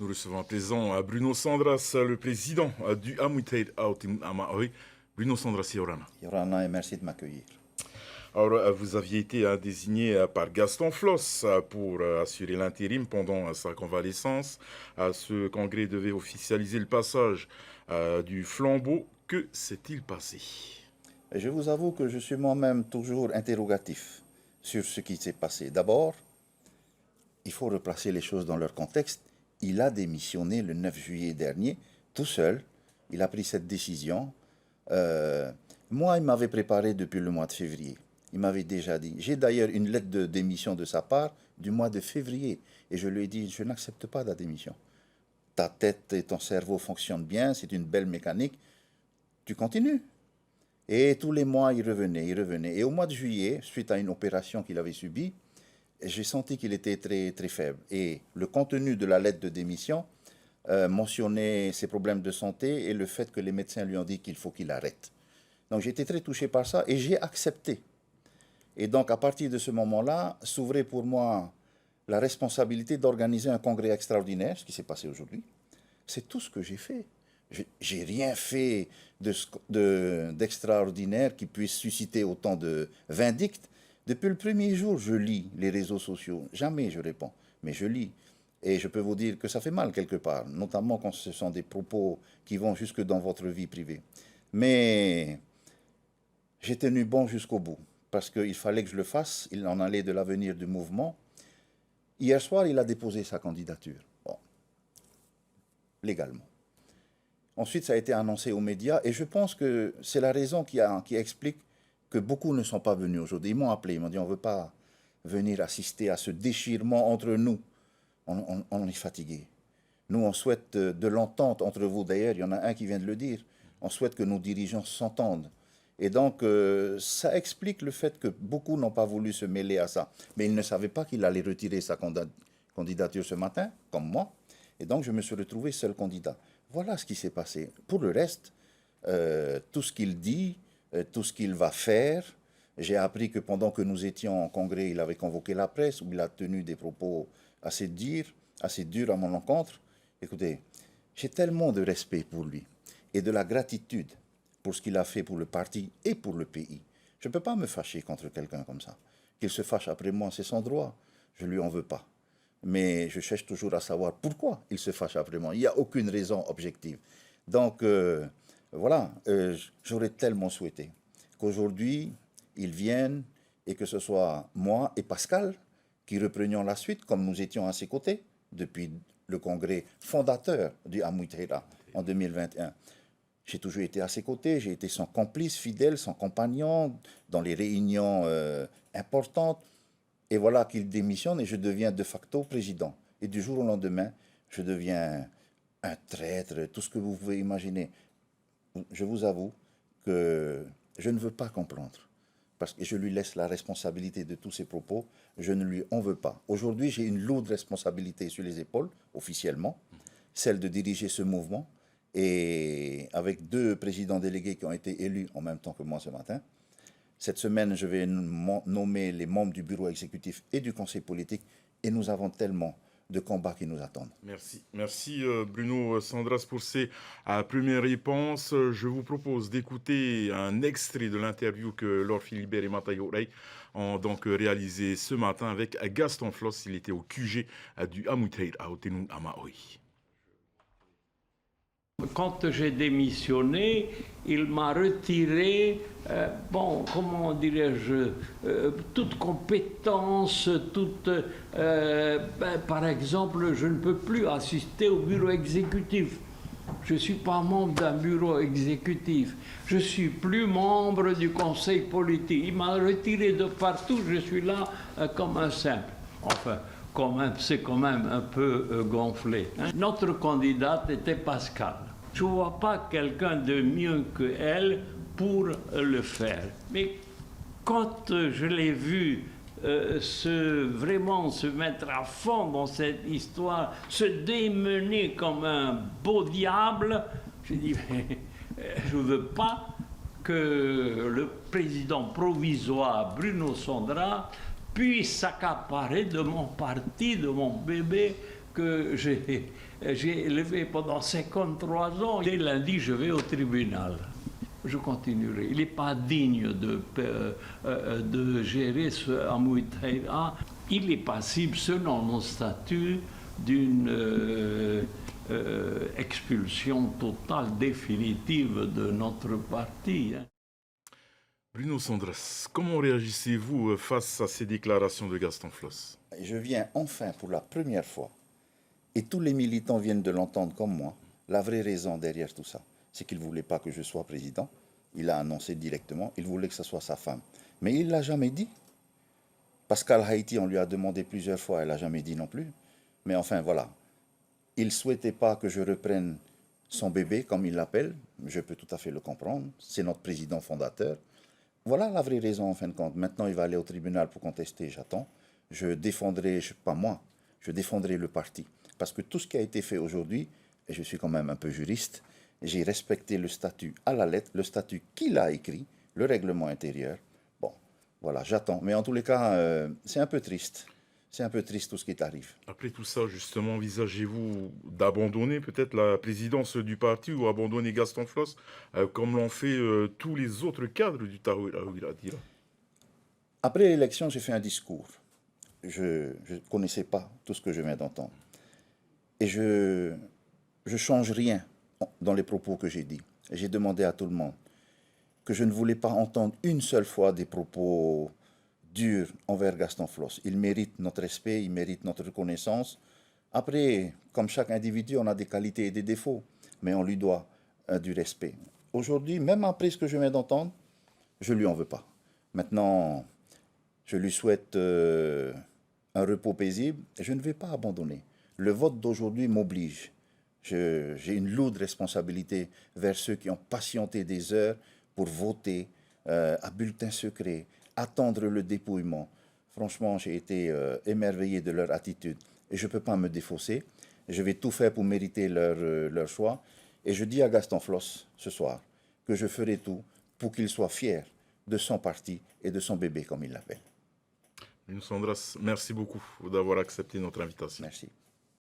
Nous recevons à présent Bruno Sandras, le président du Amuitaid Aotin Amaoi. Bruno Sandras Yorana. Yorana, et merci de m'accueillir. Alors, vous aviez été désigné par Gaston Floss pour assurer l'intérim pendant sa convalescence. Ce congrès devait officialiser le passage du flambeau. Que s'est-il passé? Je vous avoue que je suis moi-même toujours interrogatif sur ce qui s'est passé. D'abord, il faut replacer les choses dans leur contexte. Il a démissionné le 9 juillet dernier, tout seul. Il a pris cette décision. Moi, il m'avait préparé depuis le mois de février. Il m'avait déjà dit. J'ai d'ailleurs une lettre de démission de sa part du mois de février. Et je lui ai dit, je n'accepte pas ta démission. Ta tête et ton cerveau fonctionnent bien, c'est une belle mécanique. Tu continues. Et tous les mois, il revenait, il revenait. Et au mois de juillet, suite à une opération qu'il avait subie, j'ai senti qu'il était très, très faible. Et le contenu de la lettre de démission mentionnait ses problèmes de santé et le fait que les médecins lui ont dit qu'il faut qu'il arrête. Donc j'ai été très touché par ça et j'ai accepté. Et donc à partir de ce moment-là, s'ouvrait pour moi la responsabilité d'organiser un congrès extraordinaire, ce qui s'est passé aujourd'hui. C'est tout ce que j'ai fait. J'ai rien fait d'extraordinaire qui puisse susciter autant de vindictes. Depuis le premier jour, je lis les réseaux sociaux. Jamais je réponds, mais je lis. Et je peux vous dire que ça fait mal quelque part, notamment quand ce sont des propos qui vont jusque dans votre vie privée. Mais j'ai tenu bon jusqu'au bout, parce qu'il fallait que je le fasse. Il en allait de l'avenir du mouvement. Hier soir, il a déposé sa candidature, bon, légalement. Ensuite, ça a été annoncé aux médias, et je pense que c'est la raison qui explique que beaucoup ne sont pas venus aujourd'hui. Ils m'ont appelé, ils m'ont dit on ne veut pas venir assister à ce déchirement entre nous. On est fatigué. Nous, on souhaite de l'entente entre vous. D'ailleurs, il y en a un qui vient de le dire. On souhaite que nos dirigeants s'entendent. Et donc, ça explique le fait que beaucoup n'ont pas voulu se mêler à ça. Mais ils ne savaient pas qu'il allait retirer sa candidature ce matin, comme moi. Et donc, je me suis retrouvé seul candidat. Voilà ce qui s'est passé. Pour le reste, tout ce qu'il dit, tout ce qu'il va faire. J'ai appris que pendant que nous étions en congrès, il avait convoqué la presse, où il a tenu des propos assez durs à mon encontre. Écoutez, j'ai tellement de respect pour lui et de la gratitude pour ce qu'il a fait pour le parti et pour le pays. Je ne peux pas me fâcher contre quelqu'un comme ça. Qu'il se fâche après moi, c'est son droit. Je ne lui en veux pas. Mais je cherche toujours à savoir pourquoi il se fâche après moi. Il n'y a aucune raison objective. Donc, voilà, j'aurais tellement souhaité qu'aujourd'hui, ils viennent et que ce soit moi et Pascal qui reprenions la suite, comme nous étions à ses côtés depuis le congrès fondateur du Amuitaid en 2021. J'ai toujours été à ses côtés, j'ai été son complice fidèle, son compagnon dans les réunions importantes. Et voilà qu'il démissionne et je deviens de facto président. Et du jour au lendemain, je deviens un traître, tout ce que vous pouvez imaginer. Je vous avoue que je ne veux pas comprendre, parce que je lui laisse la responsabilité de tous ses propos, je ne lui en veux pas. Aujourd'hui, j'ai une lourde responsabilité sur les épaules, officiellement, celle de diriger ce mouvement, et avec 2 présidents délégués qui ont été élus en même temps que moi ce matin. Cette semaine, je vais nommer les membres du bureau exécutif et du conseil politique, et nous avons tellement de combats qui nous attendent. Merci. Merci Bruno Sandras pour ces premières réponses. Je vous propose d'écouter un extrait de l'interview que Laure Philibert et Matayo Rey ont donc réalisé ce matin avec Gaston Floss. Il était au QG du Amuitaid Aotin Amaoi. Quand j'ai démissionné, il m'a retiré, comment dirais-je, toute compétence, par exemple, je ne peux plus assister au bureau exécutif. Je ne suis pas membre d'un bureau exécutif. Je ne suis plus membre du conseil politique. Il m'a retiré de partout, je suis là comme un simple. Enfin, c'est quand même un peu gonflé. Hein. Notre candidate était Pascal. Je ne vois pas quelqu'un de mieux qu'elle pour le faire. Mais quand je l'ai vu vraiment se mettre à fond dans cette histoire, se démener comme un beau diable, j'ai dit, je ne veux pas que le président provisoire Bruno Sandras puisse s'accaparer de mon parti, de mon bébé, que j'ai élevé pendant 53 ans. Dès lundi, je vais au tribunal. Je continuerai. Il n'est pas digne de gérer ce Amouitaïa. Il est passible, selon nos statuts, d'une expulsion totale, définitive de notre parti. Bruno Sandras, comment réagissez-vous face à ces déclarations de Gaston Floss? Je viens enfin pour la première fois, et tous les militants viennent de l'entendre comme moi, la vraie raison derrière tout ça, c'est qu'il ne voulait pas que je sois président. Il a annoncé directement, il voulait que ce soit sa femme. Mais il ne l'a jamais dit. Pascal Haïti, on lui a demandé plusieurs fois, elle n'a jamais dit non plus. Mais enfin, voilà. Il ne souhaitait pas que je reprenne son bébé, comme il l'appelle. Je peux tout à fait le comprendre. C'est notre président fondateur. Voilà la vraie raison, en fin de compte. Maintenant, il va aller au tribunal pour contester, j'attends. Je défendrai, pas moi, je défendrai le parti. Parce que tout ce qui a été fait aujourd'hui, et je suis quand même un peu juriste, j'ai respecté le statut à la lettre, le statut qu'il a écrit, le règlement intérieur. Bon, voilà, j'attends. Mais en tous les cas, c'est un peu triste. C'est un peu triste tout ce qui t'arrive. Après tout ça, justement, envisagez-vous d'abandonner peut-être la présidence du parti ou abandonner Gaston Floss, comme l'ont fait tous les autres cadres du Tarouira? Après l'élection, j'ai fait un discours. Je ne connaissais pas tout ce que je viens d'entendre. Et je ne change rien dans les propos que j'ai dit. J'ai demandé à tout le monde que je ne voulais pas entendre une seule fois des propos durs envers Gaston Floss. Il mérite notre respect, il mérite notre reconnaissance. Après, comme chaque individu, on a des qualités et des défauts, mais on lui doit du respect. Aujourd'hui, même après ce que je viens d'entendre, je ne lui en veux pas. Maintenant, je lui souhaite un repos paisible et je ne vais pas abandonner. Le vote d'aujourd'hui m'oblige. J'ai une lourde responsabilité vers ceux qui ont patienté des heures pour voter à bulletin secret, attendre le dépouillement. Franchement, j'ai été émerveillé de leur attitude et je ne peux pas me défausser. Je vais tout faire pour mériter leur choix. Et je dis à Gaston Floss ce soir que je ferai tout pour qu'il soit fier de son parti et de son bébé, comme il l'appelle. Bruno Sandras, merci beaucoup d'avoir accepté notre invitation. Merci.